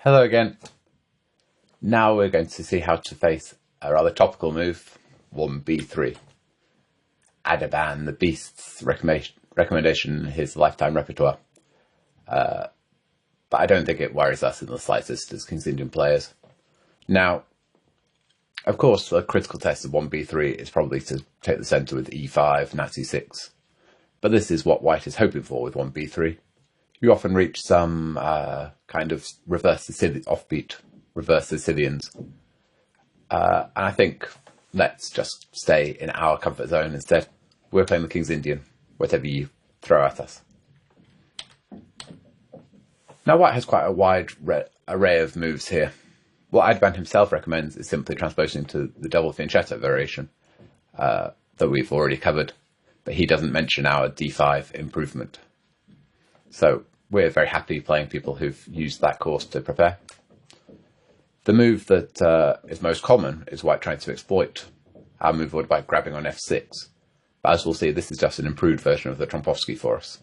Hello again. Now we're going to see how to face a rather topical move, 1b3. Adaban the Beast's recommendation in his lifetime repertoire. But I don't think it worries us in the slightest as King's Indian players. Now, of course, the critical test of 1b3 is probably to take the centre with e5, knight c6. But this is what white is hoping for with 1b3. You often reach some kind of offbeat reverse Sicilians. And I think let's just stay in our comfort zone instead. We're playing the King's Indian, whatever you throw at us. Now white has quite a wide array of moves here. What Adaban himself recommends is simply transposing to the double fianchetto variation that we've already covered, but he doesn't mention our d5 improvement. So we're very happy playing people who've used that course to prepare. The move that is most common is white trying to exploit our move forward by grabbing on f6. But as we'll see, this is just an improved version of the Trompowsky for us.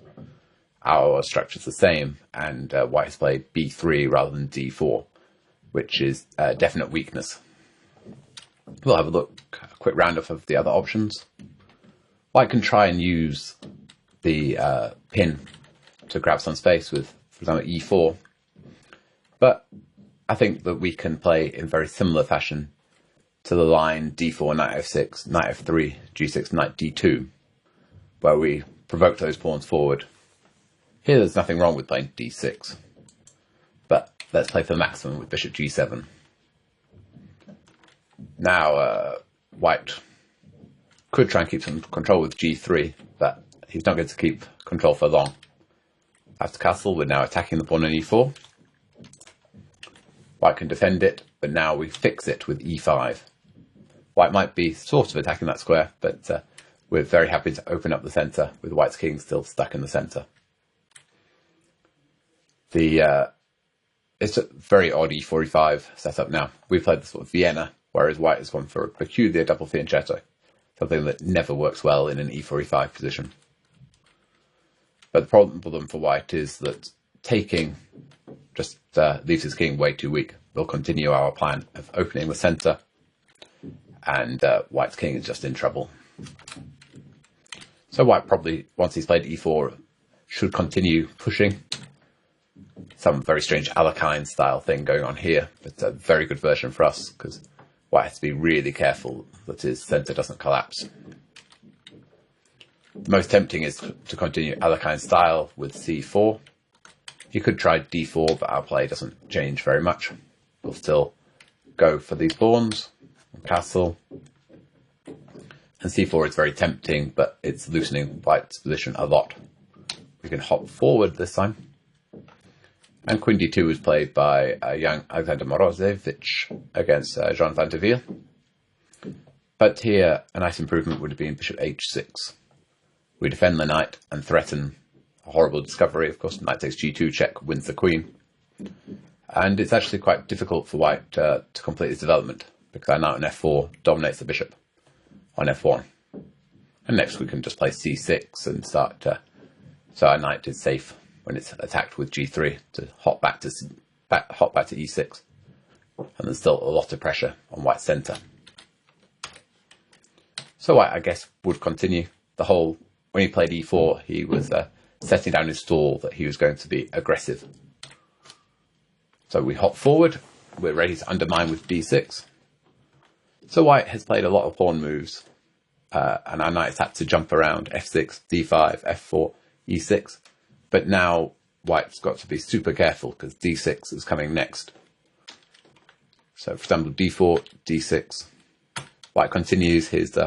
Our structure's the same, and white has played b3 rather than d4, which is a definite weakness. We'll have a quick roundup of the other options. White can try and use the pin to grab some space with, for example, e4. But I think that we can play in very similar fashion to the line d4, knight f6, knight f3, g6, knight d2, where we provoke those pawns forward. Here there's nothing wrong with playing d6, but let's play for the maximum with bishop g7. Now, white could try and keep some control with g3, but he's not going to keep control for long. After castle, we're now attacking the pawn on e4. White can defend it, but now we fix it with e5. White might be sort of attacking that square, but we're very happy to open up the centre with white's king still stuck in the centre. It's a very odd e4, e5 setup now. We've played the sort of Vienna, whereas white has gone for a peculiar double fianchetto, something that never works well in an e4, e5 position. But the problem for white is that taking just leaves his king way too weak. We'll continue our plan of opening the centre, and white's king is just in trouble. So white probably, once he's played e4, should continue pushing. Some very strange Alekhine style thing going on here, but a very good version for us, because white has to be really careful that his centre doesn't collapse. The most tempting is to continue Alekhine style with c4. You could try d4, but our play doesn't change very much. We'll still go for these pawns, castle. And c4 is very tempting, but it's loosening white's position a lot. We can hop forward this time. And queen d2 was played by young Alexander Morozevich against Jean van der Wiel. But here, a nice improvement would have been bishop h6. We defend the knight and threaten a horrible discovery. Of course, knight takes g2 check, wins the queen. And it's actually quite difficult for white to complete his development, because our knight on f4 dominates the bishop on f1. And next we can just play c6 and start so our knight is safe when it's attacked with g3 to hop back to e6. And there's still a lot of pressure on white's centre. So white, I guess, would continue the whole. When he played e4, he was setting down his stall that he was going to be aggressive. So we hop forward. We're ready to undermine with b6. So white has played a lot of pawn moves, and our knight's had to jump around f6, d5, f4, e6. But now white's got to be super careful because d6 is coming next. So for example, d4, d6. White continues his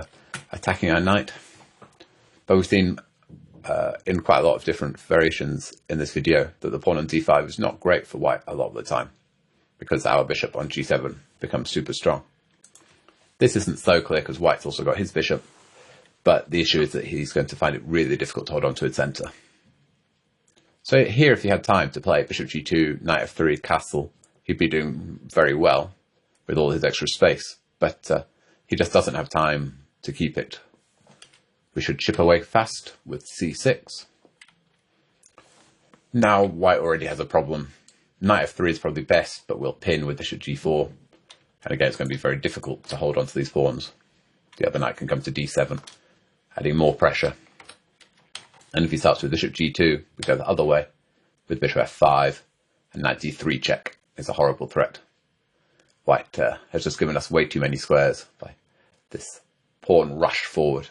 attacking our knight. But we've seen in quite a lot of different variations in this video that the pawn on d5 is not great for white a lot of the time, because our bishop on g7 becomes super strong. This isn't so clear because white's also got his bishop, but the issue is that he's going to find it really difficult to hold on to his centre. So here, if he had time to play bishop g2, knight f3, castle, he'd be doing very well with all his extra space, but he just doesn't have time to keep it. We should chip away fast with c6. Now white already has a problem. knight f3 is probably best, but we'll pin with bishop g4. And again, it's going to be very difficult to hold on to these pawns. The other knight can come to d7, adding more pressure. And if he starts with bishop g2, we go the other way with bishop f5, and knight d3 check is a horrible threat. White has just given us way too many squares by this pawn rush forward.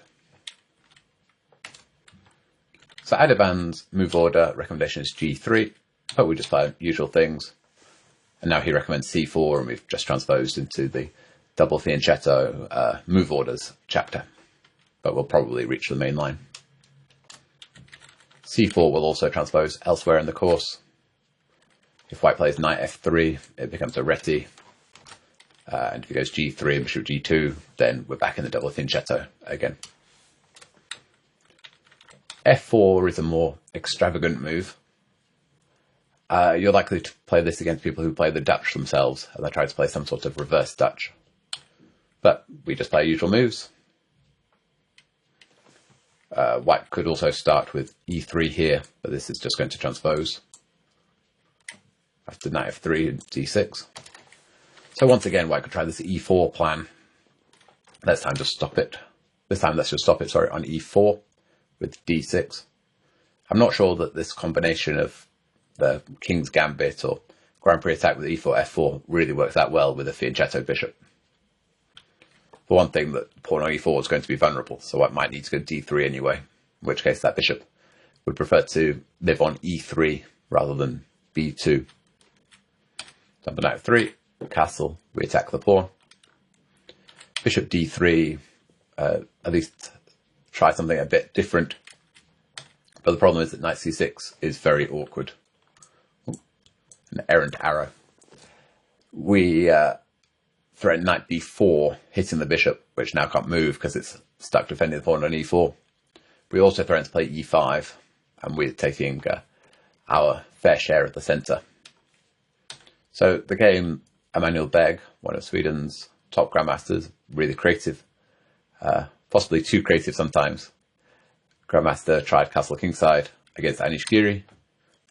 So Adiband's move order recommendation is g3, but we just play usual things. And now he recommends c4, and we've just transposed into the double fianchetto move orders chapter. But we'll probably reach the main line. c4 will also transpose elsewhere in the course. If white plays knight f3, it becomes a reti. And if he goes g3 and bishop g2, then we're back in the double fianchetto again. f4 is a more extravagant move. You're likely to play this against people who play the Dutch themselves, and they try to play some sort of reverse Dutch. But we just play usual moves. White could also start with e3 here, but this is just going to transpose. After knight f3 and d6. So once again, white could try this e4 plan. This time let's just stop it, on e4 with d6. I'm not sure that this combination of the King's Gambit or Grand Prix attack with e4, f4 really works that well with a fianchetto bishop. For one thing, that pawn on e4 is going to be vulnerable, so white might need to go d3 anyway, in which case that bishop would prefer to live on e3 rather than b2. Jump on knight 3, castle, we attack the pawn. Bishop d3, at least try something a bit different. But the problem is that knight c6 is very awkward. An errant arrow. We threaten knight b4, hitting the bishop, which now can't move because it's stuck defending the pawn on e4. We also threaten to play e5, and we're taking our fair share of the centre. So the game, Emanuel Berg, one of Sweden's top grandmasters, really creative, possibly too creative sometimes. Grandmaster tried castle kingside against Anish Giri,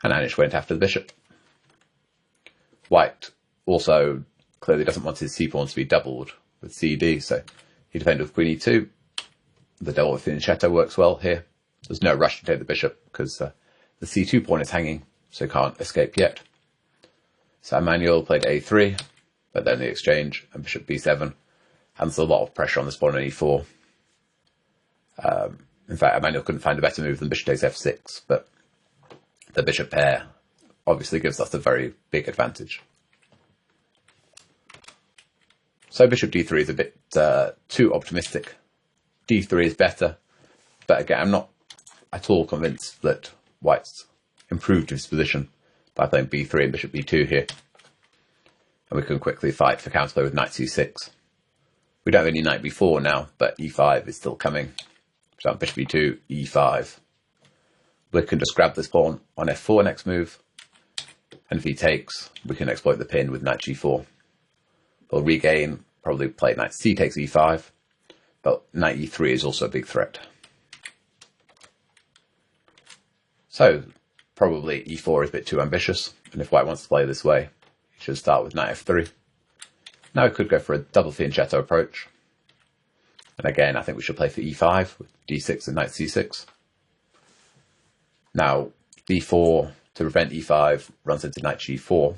and Anish went after the bishop. White also clearly doesn't want his c-pawns to be doubled with cd, so he defended with queen e2. The double fianchetto works well here. There's no rush to take the bishop because the c2 pawn is hanging, so he can't escape yet. So Emanuel played a3, but then the exchange and bishop b7, and there's a lot of pressure on this pawn on e4. In fact, Emanuel couldn't find a better move than bishop takes f6, but the bishop pair obviously gives us a very big advantage. So bishop d3 is a bit too optimistic. d3 is better, but again, I'm not at all convinced that white's improved his position by playing b3 and bishop b2 here. And we can quickly fight for counterplay with knight c6. We don't have any knight b4 now, but e5 is still coming. So bishop e2, e5. We can just grab this pawn on f4 next move, and if he takes, we can exploit the pin with knight g4. We'll regain, probably play knight c takes e5, but knight e3 is also a big threat. So probably e4 is a bit too ambitious, and if white wants to play this way, he should start with knight f3. Now we could go for a double fianchetto approach. And again, I think we should play for e5 with d6 and knight c6. Now, d4 to prevent e5 runs into knight g4.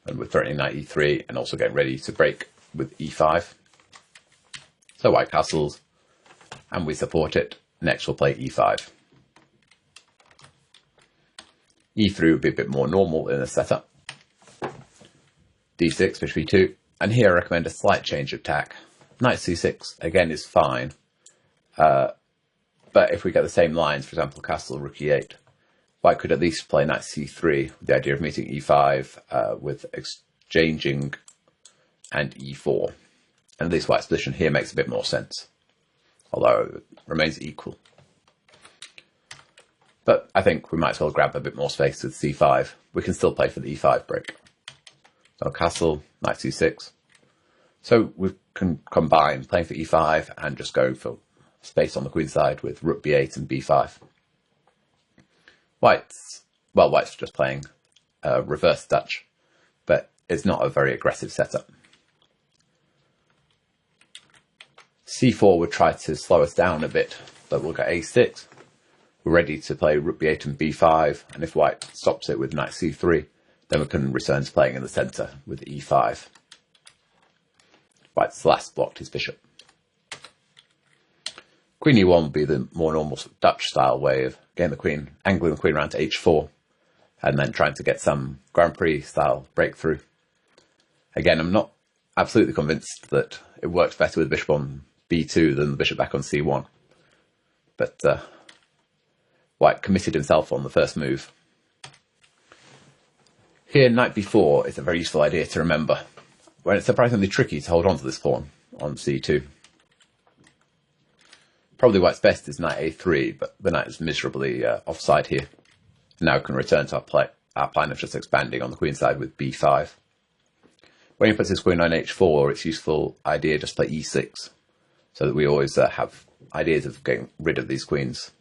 And we're threatening knight e3 and also getting ready to break with e5. So white castles, and we support it. Next we'll play e5. e3 would be a bit more normal in the setup. d6, bishop e2. And here I recommend a slight change of tack. Knight c6, again, is fine. But if we get the same lines, for example, castle, rook e8, white could at least play knight c3 with the idea of meeting e5 with exchanging and e4. And at least white's position here makes a bit more sense, although it remains equal. But I think we might as well grab a bit more space with c5. We can still play for the e5 break. So castle, knight c6. So we can combine playing for e5 and just go for space on the queen side with rook b8 and b5. White's just playing reverse Dutch, but it's not a very aggressive setup. c4 would try to slow us down a bit, but we'll get a6. We're ready to play rook b8 and b5, and if white stops it with knight c3, then we can return to playing in the centre with e5. White's last blocked his bishop. Queen e1 would be the more normal Dutch-style way of getting the queen, angling the queen around to h4, and then trying to get some Grand Prix-style breakthrough. Again, I'm not absolutely convinced that it works better with bishop on b2 than the bishop back on c1. But White committed himself on the first move. Here, knight b4 is a very useful idea to remember, when it's surprisingly tricky to hold on to this pawn on c2. Probably White's best is knight a3, but the knight is miserably offside here. Now can return to our plan of just expanding on the queen side with b5. When he puts his queen on h4, it's a useful idea just to play e6, so that we always have ideas of getting rid of these queens.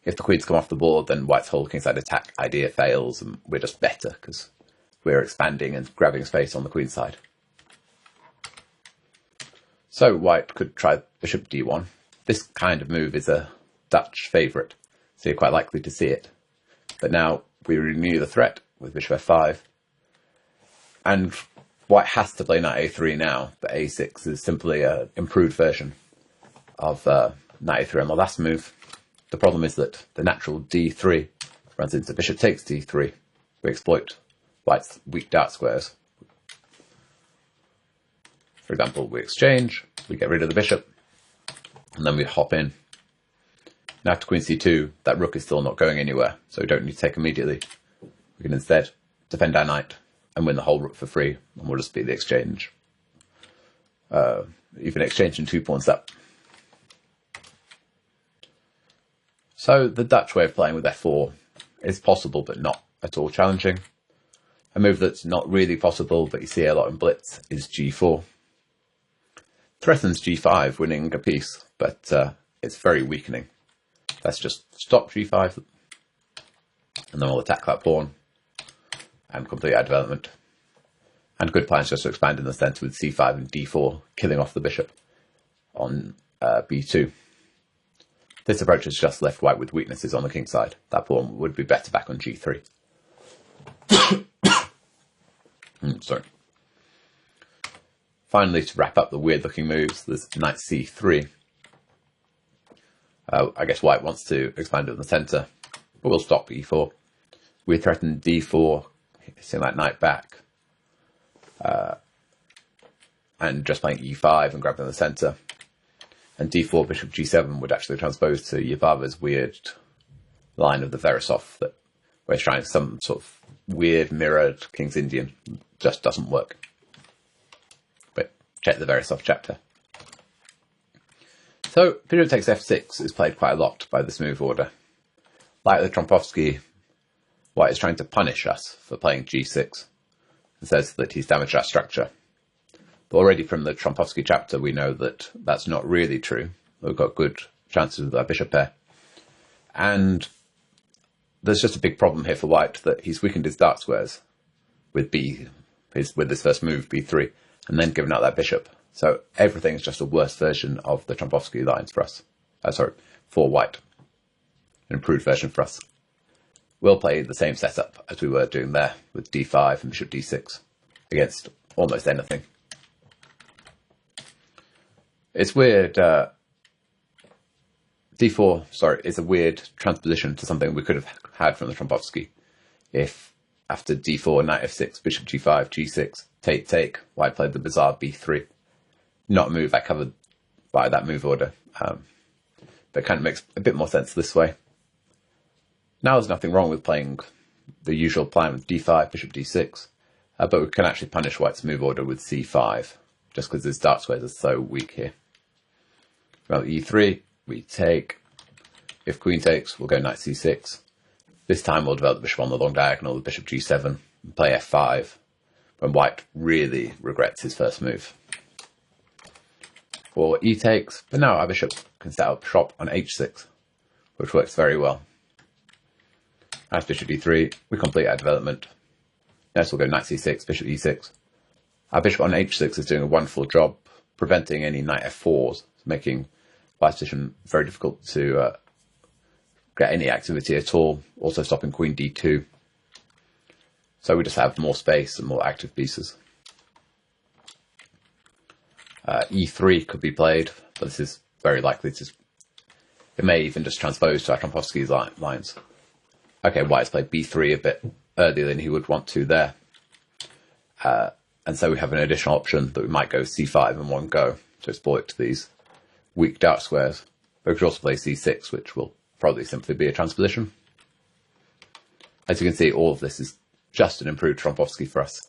If the queens come off the board, then White's whole kingside attack idea fails, and we're just better because we're expanding and grabbing space on the queen side. So White could try bishop d1. This kind of move is a Dutch favourite, so you're quite likely to see it. But now we renew the threat with bishop f5, and White has to play knight a3 now, but a6 is simply an improved version of knight a3 on the last move. The problem is that the natural d3 runs into bishop takes d3. We exploit White's weak dart squares. For example, we exchange, we get rid of the bishop, and then we hop in. Now after queen c2, that rook is still not going anywhere, so we don't need to take immediately. We can instead defend our knight and win the whole rook for free, and we'll just be the exchange. Even exchanging 2 pawns up. So the Dutch way of playing with f4 is possible, but not at all challenging. A move that's not really possible, but you see a lot in blitz, is g4. Threatens g5, winning a piece, but it's very weakening. Let's just stop g5, and then we'll attack that pawn and complete our development. And good plan is just to expand in the centre with c5 and d4, killing off the bishop on b2. This approach has just left White with weaknesses on the king side. That pawn would be better back on g3. Sorry. Finally, to wrap up the weird-looking moves, there's knight c3. I guess White wants to expand in the centre, but we'll stop e4. We threaten d4, hitting that knight back, and just playing e5 and grabbing the centre. And d4, bishop g7 would actually transpose to Yabava's weird line of the Veresov, that we're trying some sort of weird mirrored King's Indian. Just doesn't work. But check the Veresov chapter. So bishop takes f6 is played quite a lot by this move order. Like the Trompowsky, White is trying to punish us for playing g6 and says that he's damaged our structure. But already from the Trompowsky chapter, we know that that's not really true. We've got good chances with our bishop pair. And there's just a big problem here for White, that he's weakened his dart squares with with this first move, b3, and then given out that bishop. So everything's just a worse version of the Trompowsky lines for us. For White. An improved version for us. We'll play the same setup as we were doing there, with d5 and bishop d6, against almost anything. It's weird, d4, is a weird transposition to something we could have had from the Trompowsky. If after d4, knight f6, bishop g5, g6, take, White played the bizarre b3. Not a move I covered by that move order, but it kind of makes a bit more sense this way. Now there's nothing wrong with playing the usual plan with d5, bishop d6, but we can actually punish White's move order with c5, just because his dart squares are so weak here. Well, e3, we take. If queen takes, we'll go knight c6. This time we'll develop the bishop on the long diagonal with bishop g7 and play f5, when White really regrets his first move. Or e takes, but now our bishop can set up shop on h6, which works very well. Has bishop d3, we complete our development. Next we'll go knight c6, bishop e6. Our bishop on h6 is doing a wonderful job preventing any knight f4s, making white's position very difficult to get any activity at all, also stopping queen d2. So we just have more space and more active pieces. E3 could be played, but this is very likely to... It may even just transpose to our Trompowsky's lines. Okay, white's played b3 a bit earlier than he would want to there. And so we have an additional option that we might go c5 in one go to exploit these weak dark squares. But we could also play c6, which will probably simply be a transposition. As you can see, all of this is just an improved Trompowsky for us.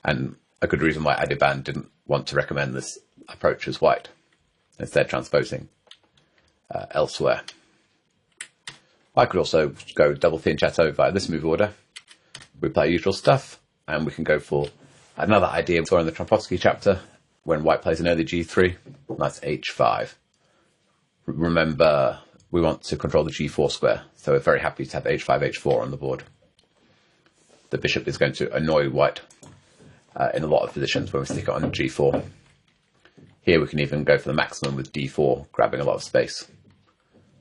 And a good reason why Adiban didn't want to recommend this approach as white, instead transposing elsewhere. I could also go double fianchetto via this move order. We play usual stuff, and we can go for another idea we saw in the Trompowsky chapter, when white plays an early g3, that's h5. Remember, we want to control the g4 square, so we're very happy to have h5, h4 on the board. The bishop is going to annoy white in a lot of positions when we stick it on g4. Here we can even go for the maximum with d4, grabbing a lot of space.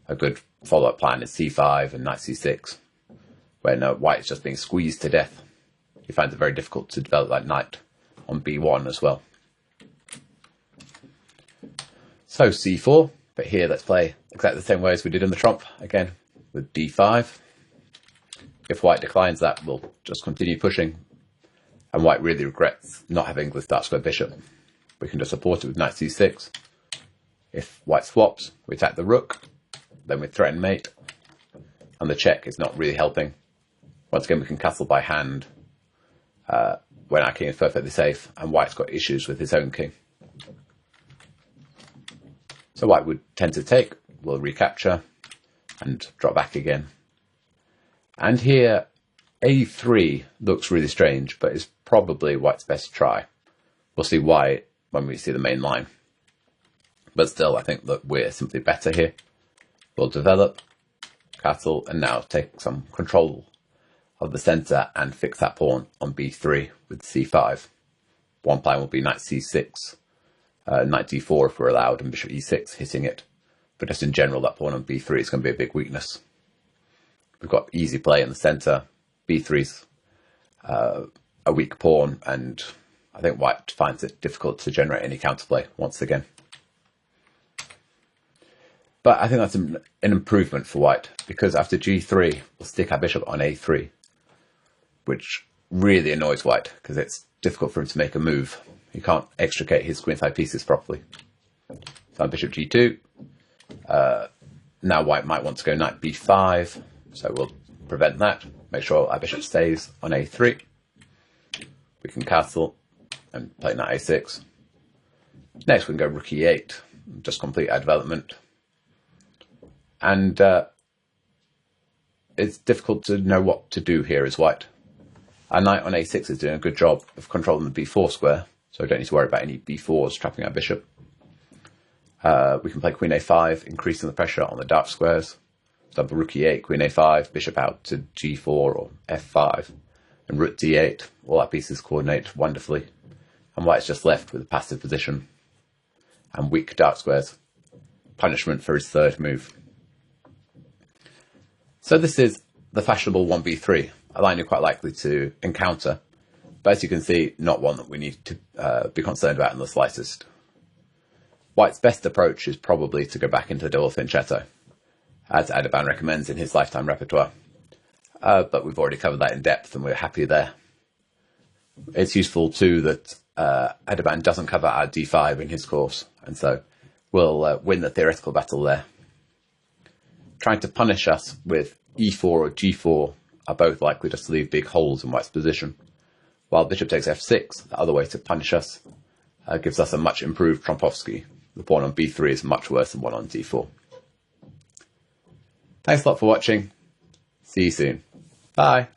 A good follow-up plan is c5 and knight c6, when white is just being squeezed to death. He finds it very difficult to develop that knight on b1 as well. So c4, but here let's play exactly the same way as we did in the trump, again with d5. If white declines that, we'll just continue pushing, and white really regrets not having this dark square bishop. We can just support it with knight c6. If white swaps, we attack the rook, then we threaten mate, and the check is not really helping. Once again, we can castle by hand when our king is perfectly safe, and white's got issues with his own king. So white would tend to take, we'll recapture, and drop back again. And here, a3 looks really strange, but is probably white's best try. We'll see why when we see the main line. But still, I think that we're simply better here. We'll develop, castle, and now take some control of the centre and fix that pawn on b3 with c5. One plan will be knight c6, knight d4 if we're allowed, and bishop e6 hitting it. But just in general, that pawn on b3 is going to be a big weakness. We've got easy play in the centre. b3's a weak pawn, and I think white finds it difficult to generate any counterplay once again. But I think that's an improvement for white, because after g3, we'll stick our bishop on a3, which really annoys white, because it's difficult for him to make a move. He can't extricate his queenside pieces properly. So on bishop g2, now white might want to go knight b5, so we'll prevent that. Make sure our bishop stays on a3. We can castle and play knight a6. Next we can go rook e8, just complete our development. And it's difficult to know what to do here as white. Our knight on a6 is doing a good job of controlling the b4 square, so we don't need to worry about any b4s trapping our bishop. We can play queen a5, increasing the pressure on the dark squares. Double rook e8, queen a5, bishop out to g4 or f5, and rook d8. All our pieces coordinate wonderfully, and white's just left with a passive position and weak dark squares. Punishment for his third move. So this is the fashionable 1b3, a line you're quite likely to encounter, but as you can see, not one that we need to be concerned about in the slightest. White's best approach is probably to go back into the double fianchetto, as Adiban recommends in his lifetime repertoire. But we've already covered that in depth and we're happy there. It's useful too that Adiban doesn't cover our d5 in his course, and so we'll win the theoretical battle there. Trying to punish us with e4 or g4 are both likely just to leave big holes in white's position, while bishop takes f6, the other way to punish us, gives us a much improved Trompowsky. The pawn on b3 is much worse than one on d4. Thanks a lot for watching. See you soon. Bye.